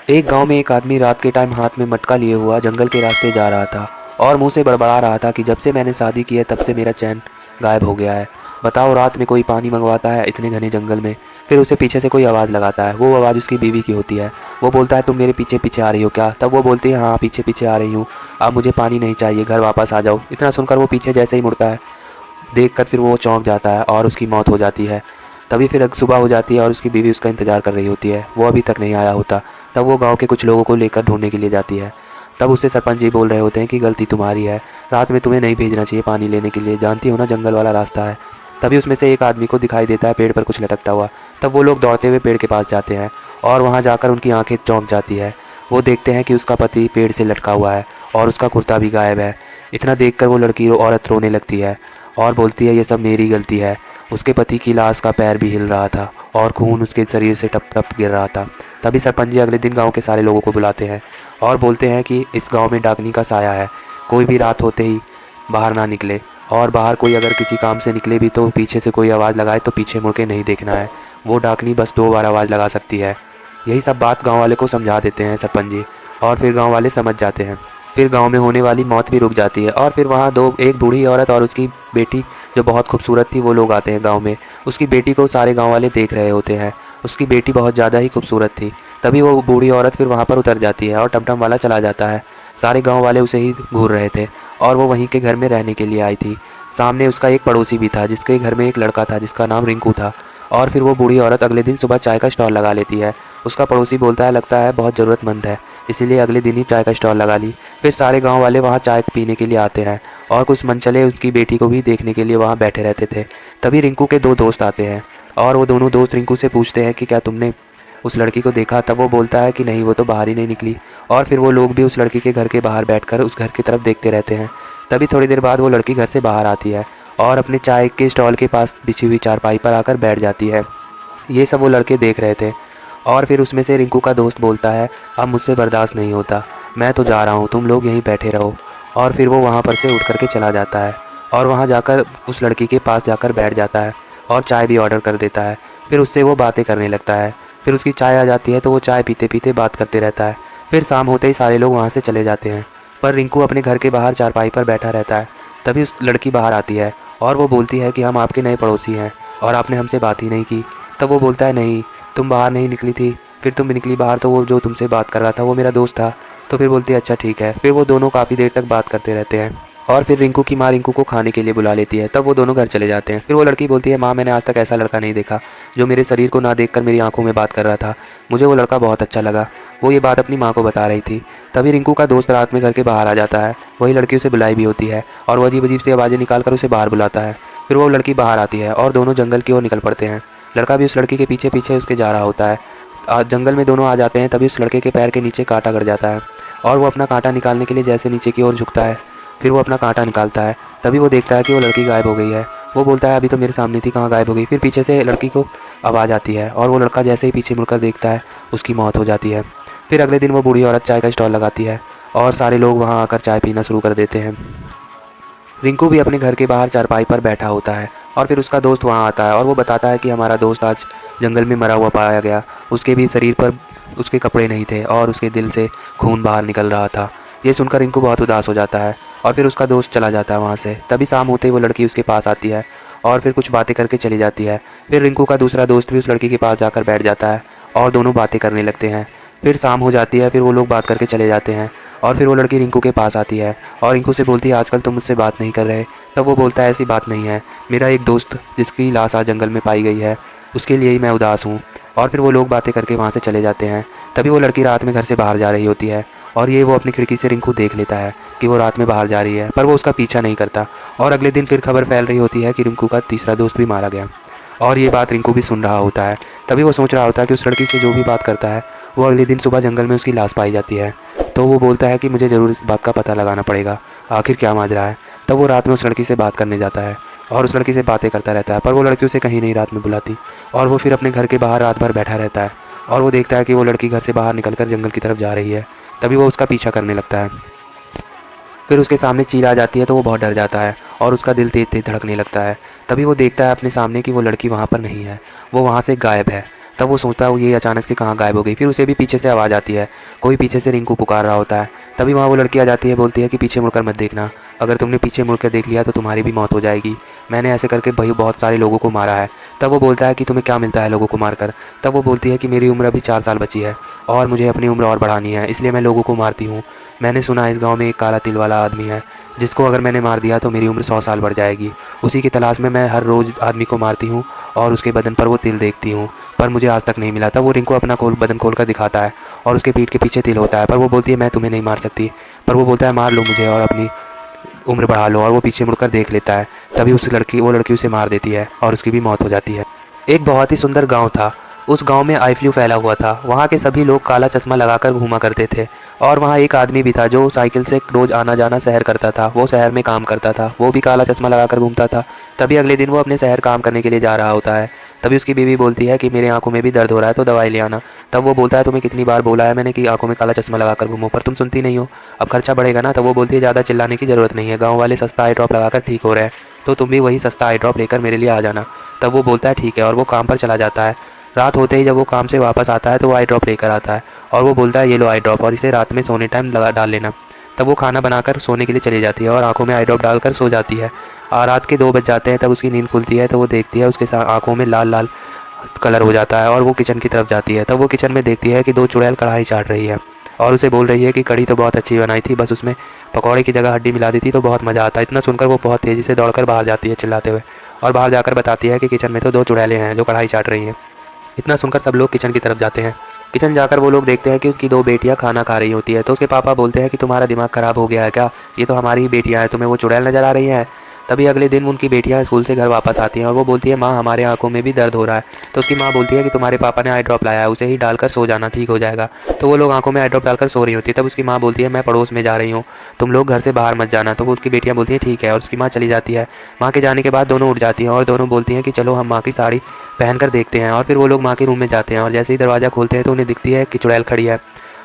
एक गांव में एक आदमी रात के टाइम हाथ में मटका लिए हुआ जंगल के रास्ते जा रहा था और मुंह से बड़बड़ा रहा था कि जब से मैंने शादी की है तब से मेरा चैन गायब हो गया है। बताओ, रात में कोई पानी मंगवाता है इतने घने जंगल में, फिर उसे पीछे से कोई आवाज़ लगाता है। वो आवाज़ उसकी बीवी की होती है। वो बोलता है, तुम मेरे पीछे पीछे आ रही हो क्या? तब वो बोलती है, हाँ पीछे पीछे आ रही हूँ, अब मुझे पानी नहीं चाहिए, घर वापस आ जाओ। इतना सुनकर वो पीछे जैसे ही मुड़ता है, देखकर फिर वो चौंक जाता है और उसकी मौत हो जाती है। तभी फिर सुबह हो जाती है और उसकी बीवी उसका इंतज़ार कर रही होती है। वो अभी तक नहीं आया होता। तब वो गांव के कुछ लोगों को लेकर ढूंढने के लिए जाती है। तब उससे सरपंच जी बोल रहे होते हैं कि गलती तुम्हारी है, रात में तुम्हें नहीं भेजना चाहिए पानी लेने के लिए, जानती हो ना जंगल वाला रास्ता है। तभी उसमें से एक आदमी को दिखाई देता है पेड़ पर कुछ लटकता हुआ। तब वो लोग दौड़ते हुए पेड़ के पास जाते हैं और वहाँ जाकर उनकी आंखें चौंक जाती है। वो देखते हैं कि उसका पति पेड़ से लटका हुआ है और उसका कुर्ता भी गायब है। इतना देखकर वो लड़की औरत रोने लगती है और बोलती है, ये सब मेरी गलती है। उसके पति की लाश का पैर भी हिल रहा था और खून उसके शरीर से टप टप गिर रहा था। तभी सरपंच जी अगले दिन गांव के सारे लोगों को बुलाते हैं और बोलते हैं कि इस गांव में डाकनी का साया है, कोई भी रात होते ही बाहर ना निकले, और बाहर कोई अगर किसी काम से निकले भी तो पीछे से कोई आवाज़ लगाए तो पीछे मुड़ के नहीं देखना है। वो डाकनी बस 2 बार आवाज़ लगा सकती है। यही सब बात गांव वाले को समझा देते हैं सरपंच जी और फिर गांव वाले समझ जाते हैं। फिर गांव में होने वाली मौत भी रुक जाती है और फिर वहाँ एक बूढ़ी औरत और उसकी बेटी जो बहुत खूबसूरत थी वो लोग आते हैं गांव में। उसकी बेटी को सारे गांव वाले देख रहे होते हैं। उसकी बेटी बहुत ज़्यादा ही खूबसूरत थी। तभी वो बूढ़ी औरत फिर वहाँ पर उतर जाती है और टमटम वाला चला जाता है। सारे गांव वाले उसे ही घूर रहे थे और वो वहीं के घर में रहने के लिए आई थी। सामने उसका एक पड़ोसी भी था जिसके घर में एक लड़का था जिसका नाम रिंकू था। और फिर वो बूढ़ी औरत अगले दिन सुबह चाय का स्टॉल लगा लेती है। उसका पड़ोसी बोलता है, लगता है बहुत ज़रूरतमंद है, इसीलिए अगले दिन ही चाय का स्टॉल लगा ली। फिर सारे गांव वाले वहाँ चाय पीने के लिए आते हैं और कुछ मनचले उसकी बेटी को भी देखने के लिए वहाँ बैठे रहते थे। तभी रिंकू के 2 दोस्त आते हैं और वो दोनों दोस्त रिंकू से पूछते हैं कि क्या तुमने उस लड़की को देखा? तब वो बोलता है कि नहीं, वो तो बाहर ही नहीं निकली। और फिर वो लोग भी उस लड़की के घर के बाहर बैठकर उस घर की तरफ देखते रहते हैं। तभी थोड़ी देर बाद वो लड़की घर से बाहर आती है और अपने चाय के स्टॉल के पास बिछी हुई चारपाई पर आकर बैठ जाती है। ये सब वो लड़के देख रहे थे और फिर उसमें से रिंकू का दोस्त बोलता है, अब मुझसे बर्दाश्त नहीं होता, मैं तो जा रहा हूँ, तुम लोग यहीं बैठे रहो। और फिर वो वहाँ पर से उठ करके चला जाता है और वहाँ जाकर उस लड़की के पास जाकर बैठ जाता है और चाय भी ऑर्डर कर देता है। फिर उससे वो बातें करने लगता है। फिर उसकी चाय आ जाती है तो वो चाय पीते पीते बात करते रहता है। फिर शाम होते ही सारे लोग वहाँ से चले जाते हैं पर रिंकू अपने घर के बाहर चारपाई पर बैठा रहता है। तभी उस लड़की बाहर आती है और वो बोलती है कि हम आपके नए पड़ोसी हैं और आपने हमसे बात ही नहीं की। तब वो बोलता है, नहीं, तुम बाहर नहीं निकली थी, फिर तुम निकली बाहर तो वो जो तुमसे बात कर रहा था वो मेरा दोस्त था। तो फिर बोलती है, अच्छा ठीक है। फिर वो दोनों काफ़ी देर तक बात करते रहते हैं और फिर रिंकू की माँ रिंकू को खाने के लिए बुला लेती है। तब वो दोनों घर चले जाते हैं। फिर वो लड़की बोलती है, माँ मैंने आज तक ऐसा लड़का नहीं देखा जो मेरे शरीर को ना देखकर मेरी आंखों में बात कर रहा था, मुझे वो लड़का बहुत अच्छा लगा। वो ये बात अपनी माँ को बता रही थी। तभी रिंकू का दोस्त रात में घर के बाहर आ जाता है। वही लड़की उसे बुलाई भी होती है और वो अजीब अजीब सी आवाज़ें निकाल कर उसे बाहर बुलाता है। फिर वो लड़की बाहर आती है और दोनों जंगल की ओर निकल पड़ते हैं। लड़का भी उस लड़की के पीछे पीछे उसके जा रहा होता है। जंगल में दोनों आ जाते हैं। तभी उस लड़के के पैर के नीचे कांटा गड़ जाता है और वो अपना कांटा निकालने के लिए जैसे नीचे की ओर झुकता है, फिर वो अपना कांटा निकालता है। तभी वो देखता है कि वो लड़की गायब हो गई है। वो बोलता है, अभी तो मेरे सामने थी, कहाँ गायब हो गई? फिर पीछे से लड़की को आवाज़ आती है और वो लड़का जैसे ही पीछे मुड़कर देखता है उसकी मौत हो जाती है। फिर अगले दिन वो बूढ़ी औरत चाय का स्टॉल लगाती है और सारे लोग वहाँ आकर चाय पीना शुरू कर देते हैं। रिंकू भी अपने घर के बाहर चारपाई पर बैठा होता है और फिर उसका दोस्त वहाँ आता है और वो बताता है कि हमारा दोस्त आज जंगल में मरा हुआ पाया गया। उसके भी शरीर पर उसके कपड़े नहीं थे और उसके दिल से खून बाहर निकल रहा था। ये सुनकर रिंकू बहुत उदास हो जाता है और फिर उसका दोस्त चला जाता है वहाँ से। तभी शाम होते ही वो लड़की उसके पास आती है और फिर कुछ बातें करके चली जाती है। फिर रिंकू का दूसरा दोस्त भी उस लड़की के पास जाकर बैठ जाता है और दोनों बातें करने लगते हैं। फिर शाम हो जाती है। फिर वो लोग बात करके चले जाते हैं और फिर वो लड़की रिंकू के पास आती है और रिंकू से बोलती है, आजकल तुम मुझसे बात नहीं कर रहे। तब वो बोलता है, ऐसी बात नहीं है, मेरा एक दोस्त जिसकी लाश आज जंगल में पाई गई है उसके लिए ही मैं उदास हूँ। और फिर वो लोग बातें करके वहाँ से चले जाते हैं। तभी वो लड़की रात में घर से बाहर जा रही होती है और ये वो अपनी खिड़की से रिंकू देख लेता है कि वो रात में बाहर जा रही है, पर वो उसका पीछा नहीं करता। और अगले दिन फिर खबर फैल रही होती है कि रिंकू का तीसरा दोस्त भी मारा गया और ये बात रिंकू भी सुन रहा होता है। तभी वो सोच रहा होता है कि उस लड़की से जो भी बात करता है वो अगले दिन सुबह जंगल में उसकी लाश पाई जाती है। तो वो बोलता है कि मुझे ज़रूर इस बात का पता लगाना पड़ेगा, आखिर क्या माजरा है। तब वो रात में उस लड़की से बात करने जाता है और उस लड़की से बातें करता रहता है, पर वो लड़की उसे कहीं नहीं रात में बुलाती और वो फिर अपने घर के बाहर रात भर बैठा रहता है और वो देखता है कि वो लड़की घर से बाहर निकलकर जंगल की तरफ जा रही है। तभी वो उसका पीछा करने लगता है। फिर उसके सामने चील आ जाती है तो वो बहुत डर जाता है और उसका दिल तेज तेज धड़कने लगता है। तभी वो देखता है अपने सामने कि वो लड़की वहाँ पर नहीं है, वो वहाँ से गायब है। तब वो सोचता है वो ये अचानक से कहाँ गायब हो गई। फिर उसे भी पीछे से आवाज़ आती है, कोई पीछे से रिंकू पुकार रहा होता है। तभी वहाँ वो लड़की आ जाती है, बोलती है कि पीछे मुड़कर मत देखना, अगर तुमने पीछे मुड़कर देख लिया तो तुम्हारी भी मौत हो जाएगी। मैंने ऐसे करके भाई बहुत सारे लोगों को मारा है। तब वो बोलता है कि तुम्हें क्या मिलता है लोगों को मारकर। तब वो बोलती है कि मेरी उम्र अभी 4 साल बची है और मुझे अपनी उम्र और बढ़ानी है, इसलिए मैं लोगों को मारती हूँ। मैंने सुना है इस गाँव में एक काला तिल वाला आदमी है जिसको अगर मैंने मार दिया तो मेरी उम्र 100 साल बढ़ जाएगी। उसी की तलाश में मैं हर रोज़ आदमी को मारती हूँ और उसके बदन पर वो तिल देखती हूँ, पर मुझे आज तक नहीं मिला। तब वो रिंकू अपना बदन खोल कर दिखाता है और उसके पीठ के पीछे तिल होता है, पर वो बोलती है मैं तुम्हें नहीं मार सकती। पर वो बोलता है मार लो मुझे और अपनी उम्र बढ़ा लो, और वो पीछे मुड़कर देख लेता है। तभी वो लड़की उसे मार देती है और उसकी भी मौत हो जाती है। एक बहुत ही सुंदर गांव था। उस गांव में आई फ्लू फैला हुआ था। वहाँ के सभी लोग काला चश्मा लगाकर घूमा करते थे। और वहाँ एक आदमी भी था जो साइकिल से रोज़ आना जाना शहर करता था। वो शहर में काम करता था, वो भी काला चश्मा लगाकर घूमता था। तभी अगले दिन वो अपने शहर काम करने के लिए जा रहा होता है। तभी उसकी बीवी बोलती है कि मेरे आंखों में भी दर्द हो रहा है तो दवाई ले आना। तब वो बोलता है तुम्हें कितनी बार बोला है मैंने कि आंखों में काला चश्मा लगाकर घूमो, पर तुम सुनती नहीं हो, अब खर्चा बढ़ेगा ना। तब वो बोलती है ज़्यादा चिल्लाने की ज़रूरत नहीं है, गाँव वाले सस्ता आई ड्रॉप लगाकर ठीक हो रहे हैं, तो तुम भी वही सस्ता आई ड्रॉप लेकर मेरे लिए आ जाना। तब वो बोलता है ठीक है, और वो काम पर चला जाता है। रात होते ही जब वो काम से वापस आता है तो वो आई ड्रॉप लेकर आता है और वो बोलता है ये लो आई ड्रॉप, और इसे रात में सोने टाइम लगा डाल लेना। तब वो खाना बनाकर सोने के लिए चली जाती है और आंखों में आई ड्रॉप डालकर सो जाती है। और रात के 2 बज जाते हैं। तब उसकी नींद खुलती है तो वो देखती है उसके साथ आंखों में लाल लाल कलर हो जाता है और वो किचन की तरफ जाती है। तब वो किचन में देखती है कि 2 चुड़ैल कढ़ाई चाट रही है और उसे बोल रही है कि कढ़ी तो बहुत अच्छी बनाई थी, बस उसमें पकौड़े की जगह हड्डी मिला दी थी तो बहुत मज़ा आता। इतना सुनकर वो बहुत तेज़ी से दौड़कर बाहर जाती है चिल्लाते हुए, और बाहर जाकर बताती है कि किचन में तो 2 चुड़ैलें हैं जो कढ़ाई चाट रही हैं। इतना सुनकर सब लोग किचन की तरफ जाते हैं। किचन जाकर वो लोग देखते हैं कि उसकी 2 बेटियां खाना खा रही होती है। तो उसके पापा बोलते हैं कि तुम्हारा दिमाग ख़राब हो गया है क्या, ये तो हमारी ही बेटियां हैं, तुम्हें वो चुड़ैल नज़र आ रही हैं। तभी अगले दिन उनकी बेटियां स्कूल से घर वापस आती हैं और वो बोलती है माँ हमारे आंखों में भी दर्द हो रहा है। तो उसकी माँ बोलती है कि तुम्हारे पापा ने आई ड्रॉप लाया है, उसे ही डालकर सो जाना, ठीक हो जाएगा। तो वो लोग आंखों में आई ड्रॉप डालकर सो रही होती है। तब उसकी माँ बोलती है मैं पड़ोस में जा रही हूँ, तुम लोग घर से बाहर मत जाना। तो वो उसकी बेटियाँ बोलती हैं ठीक है, और उसकी माँ चली जाती है। माँ के जाने के बाद दोनों उठ जाती हैं और दोनों बोलती हैं कि चलो हम माँ की साड़ी पहन कर देखते हैं। और फिर वो लोग माँ के रूम में जाते हैं और जैसे ही दरवाज़ा खोलते हैं तो उन्हें दिखती है कि चुड़ैल खड़ी है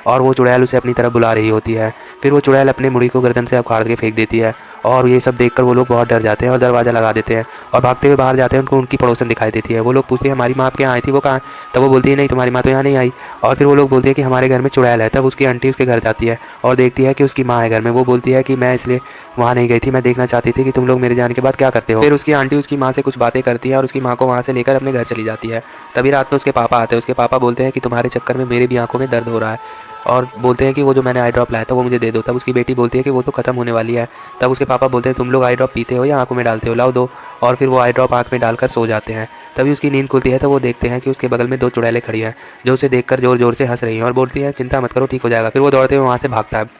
और वो चुड़ैल उसे अपनी तरफ बुला रही होती है। फिर वो चुड़ैल अपने मुड़ी को गर्दन से उखाड़ के फेंक देती है और ये सब देखकर वो लोग बहुत डर जाते हैं और दरवाज़ा लगा देते हैं और भागते हुए बाहर जाते हैं। उनको उनकी पड़ोसन दिखाई देती है। वो लोग पूछते हैं हमारी माँ आपके यहाँ आई थी, वो कहाँ? तब वो बोलती है नहीं तुम्हारी माँ तो यहाँ नहीं आई। और फिर वो लोग बोलते हैं कि हमारे घर में चुड़ैल है। तब उसकी आंटी उसके घर जाती है और देखती है कि उसकी माँ है घर में। वो बोलती है कि मैं इसलिए वहाँ नहीं गई थी, मैं देखना चाहती थी कि तुम लोग मेरे जाने के बाद क्या करते हो। फिर उसकी आंटी उसकी माँ से कुछ बातें करती है और उसकी माँ को वहाँ से लेकर अपने घर चली जाती है। तभी रात में उसके पापा आते हैं। उसके पापा बोलते हैं कि तुम्हारे चक्कर में मेरे भी आंखों में दर्द हो रहा है, और बोलते हैं कि वो जो मैंने आई ड्रॉप लाया था वो मुझे दे दो। तब उसकी बेटी बोलती है कि वो तो ख़त्म होने वाली है। तब उसके पापा बोलते हैं तुम लोग आई ड्रॉप पीते हो या आंखों में डालते हो, लाओ दो। और फिर वो आई ड्रॉप आंख में डालकर सो जाते हैं। तभी उसकी नींद खुलती है तो वो देखते हैं कि उसके बगल में 2 चुड़ैलें खड़ी हैं जो उसे देखकर ज़ोर ज़ोर से हंस रही हैं और बोलती हैं चिंता मत करो ठीक हो जाएगा। फिर वो दौड़ते हुए वहाँ से भागता है।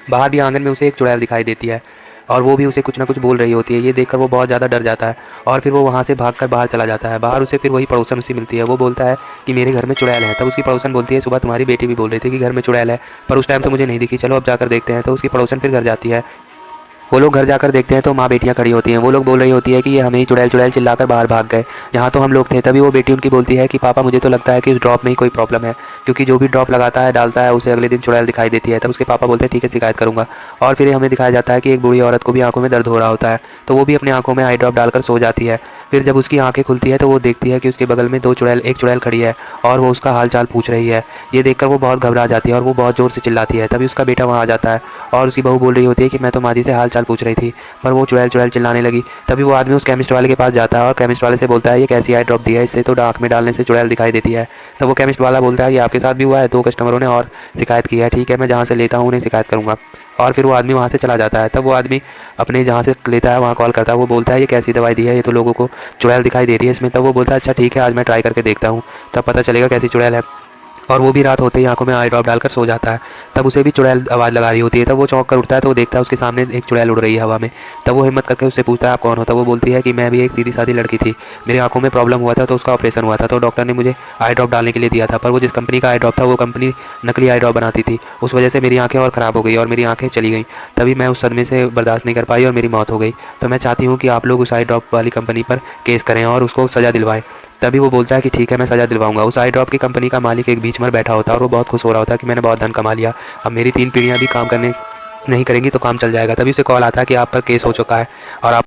बाहर भी आंगन में उसे एक चुड़ैल दिखाई देती है और वो भी उसे कुछ ना कुछ बोल रही होती है। ये देखकर वो बहुत ज़्यादा डर जाता है और फिर वो वहाँ से भागकर बाहर चला जाता है। बाहर उसे फिर वही पड़ोसन उसे मिलती है। वो बोलता है कि मेरे घर में चुड़ैल है। तब उसकी पड़ोसन बोलती है सुबह तुम्हारी बेटी भी बोल रही थी कि घर में चुड़ैल है, पर उस टाइम तो मुझे नहीं दिखी, चलो अब जाकर देखते हैं। तो उसकी पड़ोसन फिर घर जाती है। वो लोग घर जाकर देखते हैं तो माँ बेटियाँ खड़ी होती हैं। वो लोग बोल रही होती है कि ये हमें ही चुड़ैल चुड़ैल चिल्लाकर बाहर भाग गए, यहाँ तो हम लोग थे। तभी वो बेटी उनकी बोलती है कि पापा मुझे तो लगता है कि उस ड्रॉप में ही कोई प्रॉब्लम है, क्योंकि जो भी ड्रॉप लगाता है डालता है उसे अगले दिन चुड़ैल दिखाई देती है। तब उसके पापा बोलते हैं ठीक है शिकायत करूँगा। और फिर हमें दिखाया जाता है कि एक बूढ़ी औरत को भी आंखों में दर्द हो रहा होता है, तो वो भी अपनी आंखों में आई ड्रॉप डालकर सो जाती है। फिर जब उसकी आंखें खुलती है तो वो देखती है कि उसके बगल में एक चुड़ैल खड़ी है और वो उसका हाल चाल पूछ रही है। ये देखकर वो बहुत घबरा जाती है और वो बहुत ज़ोर से चिल्लाती है। तभी उसका बेटा वहाँ आ जाता है और उसकी बहू बोल रही होती है कि मैं तो माँ जी से हाल चाल पूछ रही थी, पर वो चुड़ैल चुड़ैल चिल्लाने लगी। तभी वो आदमी उस केमिस्ट वाले के पास जाता है और केमिस्ट वाले से बोलता है ये कैसी आई ड्रॉप दी है, इससे तो आँख में डालने से चुड़ैल दिखाई देती है। तब वो केमिस्ट वाला बोलता है कि आपके साथ भी हुआ है, 2 कस्टमरों ने और शिकायत की है, ठीक है मैं जहाँ से लेता हूँ उन्हें शिकायत करूँगा। और फिर वो आदमी वहाँ से चला जाता है। तब वो आदमी अपने जहाँ से लेता है वहाँ कॉल करता है। वो बोलता है ये कैसी दवाई दी है, ये तो लोगों को चुड़ैल दिखाई दे रही है इसमें। तब वो बोलता है अच्छा ठीक है आज मैं ट्राई करके देखता हूँ, तब पता चलेगा कैसी चुड़ैल है। और वो भी रात होते ही आंखों में आई ड्रॉप डालकर सो जाता है। तब उसे भी चुड़ैल आवाज़ लगा रही होती है। तब वो चौंक कर उठता है तो वो देखता है उसके सामने एक चुड़ैल उड़ रही है हवा में। तब वो हिम्मत करके उससे पूछता है आप कौन हो। तब वो बोलती है कि मैं भी एक सीधी सादी लड़की थी, मेरी आंखों में प्रॉब्लम हुआ था तो उसका ऑपरेशन हुआ था, तो डॉक्टर ने मुझे आई ड्रॉप डालने के लिए दिया था, पर वो जिस कंपनी का आई ड्रॉप था वो कंपनी नकली आई ड्रॉप बनाती थी, उस वजह से मेरी आंखें और ख़राब हो गई और मेरी आंखें चली गई। तभी मैं उस सदमे से बर्दाश्त नहीं कर पाई और मेरी मौत हो गई। तो मैं चाहती हूँ कि आप लोग उस आई ड्रॉप वाली कंपनी पर केस करें और उसको सज़ा दिलवाएं। तभी वो बोलता है कि ठीक है मैं सज़ा दिलवाऊंगा। उस आई ड्रॉप की कंपनी का मालिक एक बीच में बैठा होता है और वो बहुत खुश हो रहा होता है कि मैंने बहुत धन कमा लिया, अब मेरी 3 पीढ़ियाँ भी काम करने नहीं करेंगी तो काम चल जाएगा। तभी उसे कॉल आता है कि आप पर केस हो चुका है और आप